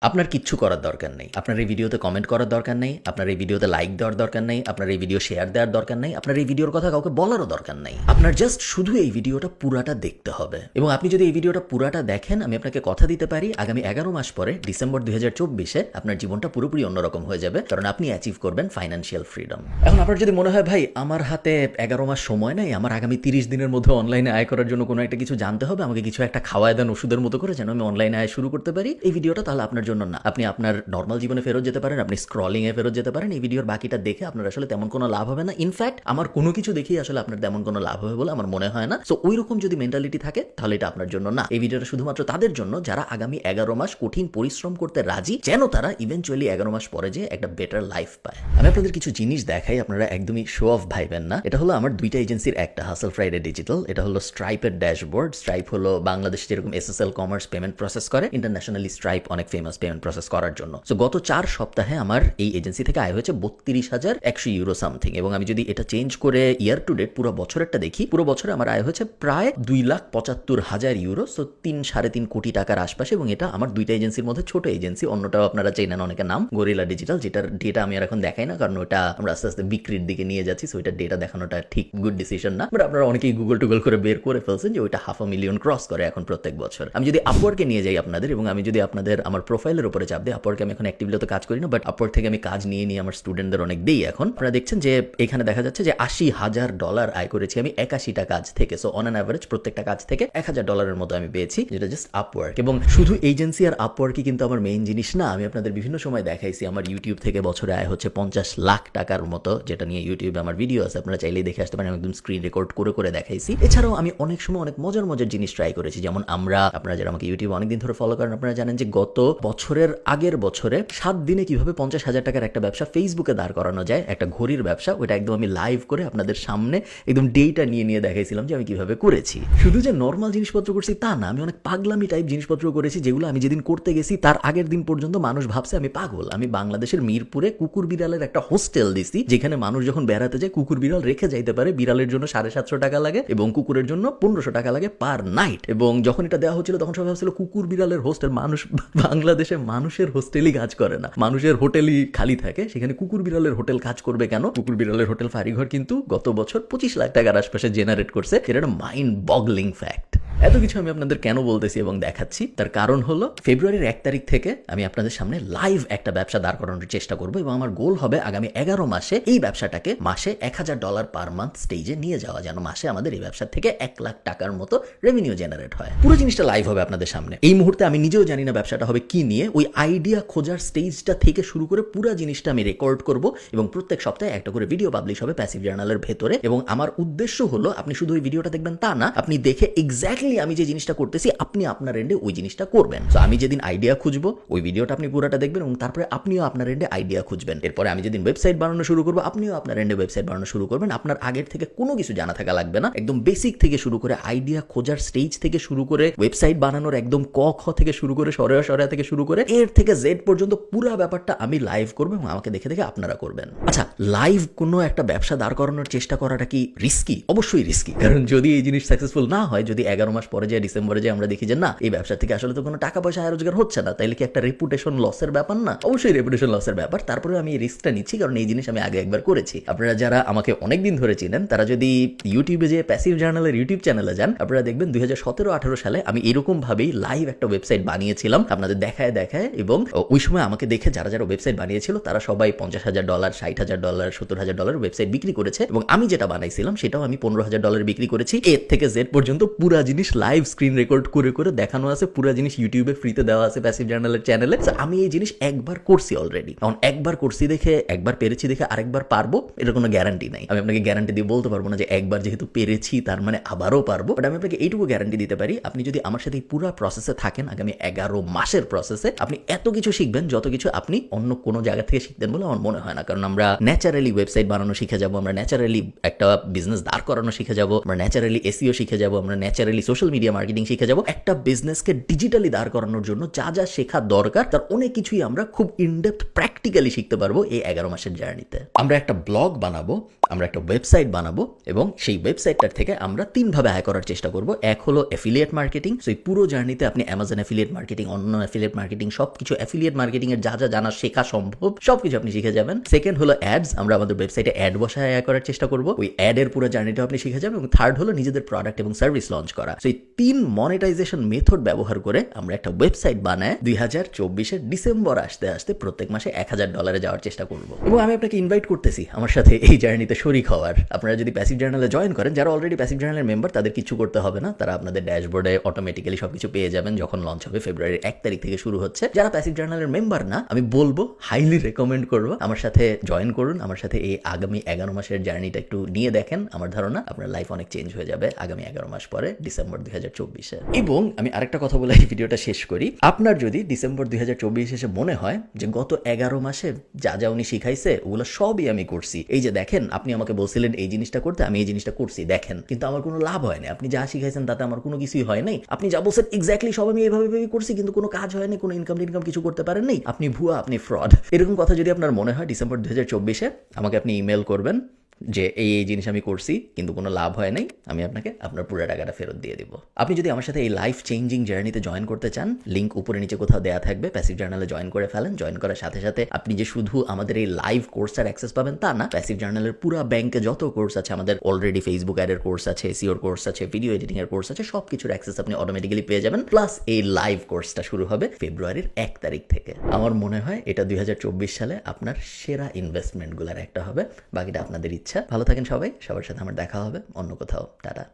আপনার কিচ্ছু করার দরকার নেই। আপনার এই ভিডিওতে কমেন্ট করার দরকার নেই, আপনার এই ভিডিওতে লাইক দেওয়ার দরকার নেই, আপনার এই ভিডিও শেয়ার দেওয়ার দরকার নেই, আপনার এই ভিডিওর কথা কাউকে বলারও দরকার নেই। আপনার জাস্ট শুধু এই ভিডিওটা পুরাটা দেখতে হবে। এবং আপনি যদি এই ভিডিওটা পুরাটা দেখেন, আমি আপনাকে কথা দিতে পারি আগামী 11 মাস পরে ডিসেম্বর 2024-এ আপনার জীবনটা পুরোপুরি অন্যরকম হয়ে যাবে, কারণ আপনি অ্যাচিভ করবেন ফাইন্যান্সিয়াল ফ্রিডম। এখন আপনার যদি মনে হয় ভাই আমার হাতে 11 মাস সময় নেই, আমার আগামী 30 দিনের মধ্যে অনলাইনে আয় করার জন্য কোনো একটা কিছু জানতে হবে, আমাকে কিছু একটা খাওয়ায় দেন ওষুধের মতো করে যেন আমি অনলাইনে আয় শুরু করতে পারি, এই ভিডিওটা তাহলে আপনার জন্য না। আপনি আপনার নর্মাল জীবনে ফেরত যেতে পারেন, আপনি স্ক্রলিং এ ফেরত যেতে পারেন। এই ভিডিওর বাকিটা দেখে আপনার আসলে তেমন কোনো লাভ হবে না। ইনফ্যাক্ট আমার কোনো কিছু দেখেই আসলে আপনার তেমন কোনো লাভ হবে বলে আমার মনে হয় না। সো ওই রকম যদি মেন্টালিটি থাকে তাহলে এটা আপনার জন্য না। এই ভিডিওটা শুধুমাত্র তাদের জন্য যারা আগামী 11 মাস কঠিন পরিশ্রম করতে রাজি, যেন তারা ইভেনচুয়ালি 11 মাস পরে যে একটা বেটার লাইফ পায়। আমি আপনাদের কিছু জিনিস দেখাই, আপনারা একদমই শো অফ ভাইবেন না। এটা হলো আমার দুইটা এজেন্সির একটা, হাসল ফ্রাইডে ডিজিটাল। এটা হলো স্ট্রাইপের ড্যাশবোর্ড। স্ট্রাইপ হলো বাংলাদেশে যেরকম এসএসএল কমার্স পেমেন্ট প্রসেস করে, ইন্টারন্যাশনালি স্ট্রাইপ অনেক ফেমাস পেমেন্ট প্রসেস করার জন্য। সো গত 4 সপ্তাহে আমার এই এজেন্সি থেকে আয় হয়েছে 32,100 ইউরো সামথিং। এবং আমি যদি এটা চেঞ্জ করে ইয়ার টু ডেট পুরো বছরেরটা দেখি, পুরো বছরে আমার আয় হয়েছে প্রায় 2,75,000 ইউরো। সো 3-3.5 কোটি টাকার আশপাশে। এবং এটা আমার দুইটা এজেন্সির মধ্যে ছোট এজেন্সি। অন্যটাও আপনারা চেনেন অনেকের নাম, গরিলা ডিজিটাল, যেটার ডেটা আমি আর এখন দেখাই না, কারণ ওটা আমরা আস্তে আস্তে বিক্রির দিকে নিয়ে যাচ্ছি। সো ওইটার ডেটা দেখানোটা ঠিক গুড ডিসিশন না। বাট আপনারা অনেকেই গুগল টুগল করে বের করে ফেলছেন যে ওইটা 500,000 ক্রস করে এখন প্রত্যেক বছর। আমি যদি আপওয়ার্কে নিয়ে যাই আপনাদের, এবং আমি যদি আপনাদের আমার প্রোফাইলের উপরে চাপ দিই, আপওয়ার্কে আমি এখন অ্যাক্টিভলি তো কাজ করি না, বাট আপওয়ার্ক থেকে আমি কাজ নিয়ে আমার স্টুডেন্টদের অনেক দিই। এখন আপনারা দেখছেন যে এখানে দেখা যাচ্ছে যে $80,000 আয় করেছি আমি 81টা কাজ থেকে। সো অন অ্যান অ্যাভারেজ প্রত্যেকটা কাজ থেকে $1,000 মতো আমি পেয়েছি, যেটা জাস্ট আপওয়ার্ক। এবং শুধু এজেন্সি আর আপওয়ার্কই কিন্তু আমার মেইন জিনিস না। আমি আপনাদের বিভিন্ন সময় দেখাইছি আমার ইউটিউব থেকে বছরে আয় হচ্ছে 50 লাখ টাকার মতো, যেটা নিয়ে ইউটিউবে আমার ভিডিও আছে, আপনারা চাইলেই দেখে আসতে পারেন। একদম স্ক্রিন রেকর্ড করে করে দেখাইছি। এছাড়াও আমি অনেক সময় অনেক মজার মজার জিনিস ট্রাই করেছি। যেমন আপনারা যারা আমাকে ইউটিউবে অনেকদিন ধরে ফলো করেন, আপনারা জানেন যে গত বছরের আগের বছরে 7 দিনে কিভাবে 50,000 টাকার একটা ব্যবসা ফেসবুকে দাঁড় করানো যায়, একটা ঘড়ির ব্যবসা। ওইটা একদম আমি লাইভ করে আপনাদের সামনে একদম ডেটা নিয়ে দেখাইছিলাম যে আমি কিভাবে করেছি। শুধু যে নর্মাল জিনিসপত্র করছি তা না, আমি অনেক পাগলামি টাইপ জিনিসপত্র করেছি, যেগুলো আমি যেদিন করতে গেছি তার আগের দিন পর্যন্ত মানুষ ভাবছে আমি পাগল। আমি বাংলাদেশের মিরপুরে কুকুর বিড়ালের একটা হোস্টেল দিছি, যেখানে মানুষ যখন বেড়াতে যায় কুকুর বিড়াল রেখে যাইতে পারে। বিড়ালের জন্য 750 টাকা লাগে এবং কুকুরের জন্য 1500 টাকা লাগে পার নাইট। এবং যখন এটা দেওয়া হচ্ছিল তখন সবাই ভাবছিল কুকুর বিড়ালের হোস্টেল। মানুষ বাংলাদেশে মানুষের হোস্টেলই কাজ করে না, মানুষের হোটেলই খালি থাকে, সেখানে কুকুর বিড়ালের হোটেল কাজ করবে কেন? কুকুর বিড়ালের হোটেল ফারিঘর কিন্তু গত বছর 25 লাখ টাকার আশপাশে জেনারেট করছে। এটা একটা মাইন্ড বগলিং ফ্যাক্ট। এত কিছু আমি আপনাদের কেন বলতেছি এবং দেখাচ্ছি, তার কারণ হলো ফেব্রুয়ারির 1 তারিখ থেকে আমি আপনাদের সামনে লাইভ একটা ব্যবসা দাঁড় করানোর চেষ্টা করবো। এবং আমার গোল হবে আগামী 11 মাসে এই ব্যবসাটাকে মাসে $1,000 পার মান্থ স্টেজে নিয়ে যাওয়া, যেন মাসে আমাদের এই ব্যবসা থেকে 1 লাখ টাকার মতো রেভিনিউ জেনারেট হয়। পুরো জিনিসটা লাইভ হবে আপনাদের সামনে। এই মুহূর্তে আমি নিজেও জানি না ব্যবসাটা হবে কি নিয়ে। ওই আইডিয়া খোঁজার স্টেজটা থেকে শুরু করে পুরো জিনিসটা আমি রেকর্ড করব, এবং প্রত্যেক সপ্তাহে একটা করে ভিডিও পাবলিশ হবে প্যাসিভ জার্নালের ভেতরে। এবং আমার উদ্দেশ্য হলো আপনি শুধু ওই ভিডিওটা দেখবেন তা না, আপনি দেখে এক্স্যাক্টলি আমি যে জিনিসটা করতেছি আপনি আপনার এন্ডে ওই জিনিসটা করবেন। তো আমি যেদিন আইডিয়া খুঁজবো ওই ভিডিওটা আপনি পুরোটা দেখবেন, এবং তারপরে আপনিও আপনার এন্ডে আইডিয়া খুঁজবেন। এরপরে আমি যেদিন ওয়েবসাইট বানানো শুরু করবো আপনিও আপনার এন্ডে ওয়েবসাইট বানানো শুরু করবেন। আপনার আগের থেকে কোনো কিছু জানা থাকা লাগবে না, একদম বেসিক থেকে শুরু করে আইডিয়া খোঁজার স্টেজ থেকে শুরু করে ওয়েবসাইট বানানোর একদম ক খ থেকে শুরু করে সরেয়া থেকে শুরু করে এর থেকে জেড পর্যন্ত পুরো ব্যাপারটা আমি লাইভ করবো, এবং আমাকে দেখে দেখে আপনারা করবেন। আচ্ছা, লাইভ কোনো একটা ব্যবসা দাঁড় করানোর চেষ্টা করাটা কি রিস্কি? অবশ্যই রিস্কি, কারণ যদি এই জিনিস সাকসেসফুল না হয়, যদি 11 মাস পরে যায় ডিসেম্বরে যে আমরা দেখি যে না এই ব্যবসা থেকে আসলে তো কোনো টাকা পয়সা আয় রোজগার হচ্ছে না, তাইলে কি একটা রেপুটেশন লসের ব্যাপার না? অবশ্যই রেপুটেশন লসের ব্যাপার। তারপরে আমি এই রিস্কটা নিচ্ছি, কারণ এই জিনিস আমি আগে একবার করেছি। আপনারা যারা আমাকে অনেকদিন ধরে চিনেন তারা যদি ইউটিউবে যে প্যাসিভ জার্নালের ইউটিউব চ্যানেলে যান, আপনারা দেখবেন 2017-18 সালে আমি এরকম ভাবেই লাইভ একটা ওয়েবসাইট বানিয়েছিলাম আপনাদের দেখায়। এবং ওই সময় আমাকে দেখে যারা যারা ওয়েবসাইট বানিয়েছিল তারা সবাই $50,000, $60,000, $70,000 ওয়েবসাইট বিক্রি করেছে, এবং আমি যেটা বানাইছিলাম সেটাও আমি $15,000 বিক্রি করেছি। এর থেকে জেড পর্যন্ত পুরো জিনিস লাইভ স্ক্রিন রেকর্ড করে করে দেখানো আছে, পুরো জিনিস ইউটিউবে ফ্রিতে দেওয়া আছে প্যাসিভ জার্নালের চ্যানেলে। আমি এই জিনিস একবার করছি অলরেডি। এখন একবার করছি দেখে, একবার পেরেছি দেখে আরেকবার পারবো এটা কোনো গ্যারান্টি নাই। আমি আপনাকে গ্যারান্টি দিয়ে বলতে পারবো না যে একবার যেহেতু পেরেছি তার মানে আবারও পারবো, বাট আমি আপনাকে এইটুকু গ্যারান্টি দিতে পারি, আপনি যদি আমার সাথে এই পুরো প্রসেসে থাকেন, আগামী 11 মাসের প্রসেসে আপনি এত কিছু শিখবেন যত কিছু আপনি অন্য কোনো জায়গা থেকে শিখতেন বলে আমার মনে হয় না। কারণ আমরা ন্যাচারালি ওয়েবসাইট বানানো শিখে যাবো, আমরা ন্যাচারালি একটা বিজনেস দাঁড় করানো শিখে যাবো, আমরা ন্যাচারালি এসইও শিখে যাবো, আমরা ন্যাচারালি সোশ্যাল মিডিয়া মার্কেটিং শিখে যাবো। একটা বিজনেসকে ডিজিটালি দাঁড় করানোর জন্য যা যা শেখা দরকার তার অনেক কিছুই আমরা খুব ইনডেপথ প্র্যাকটিক্যালি শিখতে পারবো এই 11 মাসের জার্নিতে। আমরা একটা ব্লগ বানাবো, আমরা একটা ওয়েবসাইট বানাবো, এবং সেই ওয়েবসাইটটার থেকে আমরা 3 ভাবে আয় করার চেষ্টা করব। এক হলো অ্যাফিলিয়েট মার্কেটিং। সো এই পুরো জার্নিতে আপনি অ্যামাজন অ্যাফিলিয়েট মার্কেটিং, অন্য অ্যাফিলিয়েট মার্কেটিং মার্কেটিং সবকিছু, অ্যাফিলিয়েট মার্কেটিং এর যা যা জানা শেখা সম্ভব সবকিছু আপনি শিখে যাবেন। সেকেন্ড হলো অ্যাডস, আমরা আমাদের ওয়েবসাইটে অ্যাড বসায় করার চেষ্টা করব, ওই অ্যাডের পুরো জার্নিটা আপনি শিখে যাবেন। এবং থার্ড হলো নিজেদের প্রোডাক্ট এবং সার্ভিস লঞ্চ করা। সেই 3 মনিটাইজেশন মেথড ব্যবহার করে আমরা একটা ওয়েবসাইট বানায় 2024 ডিসেম্বর আসতে আসতে প্রত্যেক মাসে $1000 যাওয়ার চেষ্টা করব। এবং আমি আপনাকে ইনভাইট করতেছি আমার সাথে এই জার্নিতে শরিক হওয়ার। আপনারা যদি প্যাসিভ জার্নালে জয়েন করেন, যারা অলরেডি প্যাসিভ জার্নালের মেম্বার তাদের কিছু করতে হবে না, তারা আপনাদের ড্যাশবোর্ডে অটোমেটিক্যালি সবকিছু পেয়ে যাবেন যখন লঞ্চ হবে। ফেব্রুয়ারির 1 তারিখ থেকে শুরু হচ্ছে। যারা প্যাসিভ জার্নালের মেম্বার না, আমি বলবো হাইলি রেকমেন্ড করবো আমার সাথে জয়েন করুন। আমার সাথে এই আগামী 11 মাসের জার্নিটা একটু নিয়ে দেখেন। আমার ধারণা আপনার লাইফ অনেক চেঞ্জ হয়ে যাবে আগামী 11 মাস পরে, ডিসেম্বর 2024-এ। এবং আমি আরেকটা কথা বলে এই ভিডিওটা শেষ করি। আপনার যদি ডিসেম্বর 2024 এসে মনে হয় যে গত 11 মাসে যা যা উনি শিখাইছে ওগুলো সবই আমি করছি, এই যে দেখেন আপনি আমাকে বলছিলেন এই জিনিসটা করতে, আমি এই জিনিসটা করছি দেখেন, কিন্তু আমার কোনো লাভ হয় না, আপনি যা শিখাইছেন তাতে আমার কোনো কিছুই হয় নাই, আপনি যা বলছেন এক্স্যাক্টলি সব আমি এইভাবে করছি কিন্তু কোনো কাজ হয় নাই, কোনো ইনকাম কিছু করতে পারেন নাই, আপনি ভুয়া, আপনি ফ্রড, এরকম কথা যদি আপনার মনে হয় ডিসেম্বর 2024-এ আমাকে আপনি ইমেল করবেন যে এই জিনিস আমি করছি কিন্তু কোনো লাভ হয় নাই, আমি আপনাকে আপনার পুরো টাকাটা ফেরত দিয়ে দিব। আপনি যদি আমার সাথে এই লাইফ চেঞ্জিং জার্নিতে জয়েন করতে চান, লিঙ্ক উপরে নিচে কোথাও দেওয়া থাকবে, প্যাসিভ জার্নালে জয়েন করে ফেলেন। জয়েন করার সাথে সাথে আপনি যে শুধু আমাদের এই লাইভ কোর্সটার অ্যাক্সেস পাবেন তা না, প্যাসিভ জার্নালের পুরো ব্যাংকে যত কোর্স আছে, আমাদের অলরেডি ফেসবুক অ্যাডের কোর্স আছে, সিওর কোর্স আছে, ভিডিও এডিটিং এর কোর্স আছে, সব কিছুর অ্যাক্সেস আপনি অটোমেটিক্যালি পেয়ে যাবেন। প্লাস এই লাইভ কোর্সটা শুরু হবে ফেব্রুয়ারির 1 তারিখ থেকে। আমার মনে হয় এটা 2024 সালে আপনার সেরা ইনভেস্টমেন্টগুলোর একটা হবে। বাকিটা আপনাদের ইচ্ছা। ভালো থাকেন সবাই, সবার সাথে আমার দেখা হবে অন্য কোথাও। টাটা।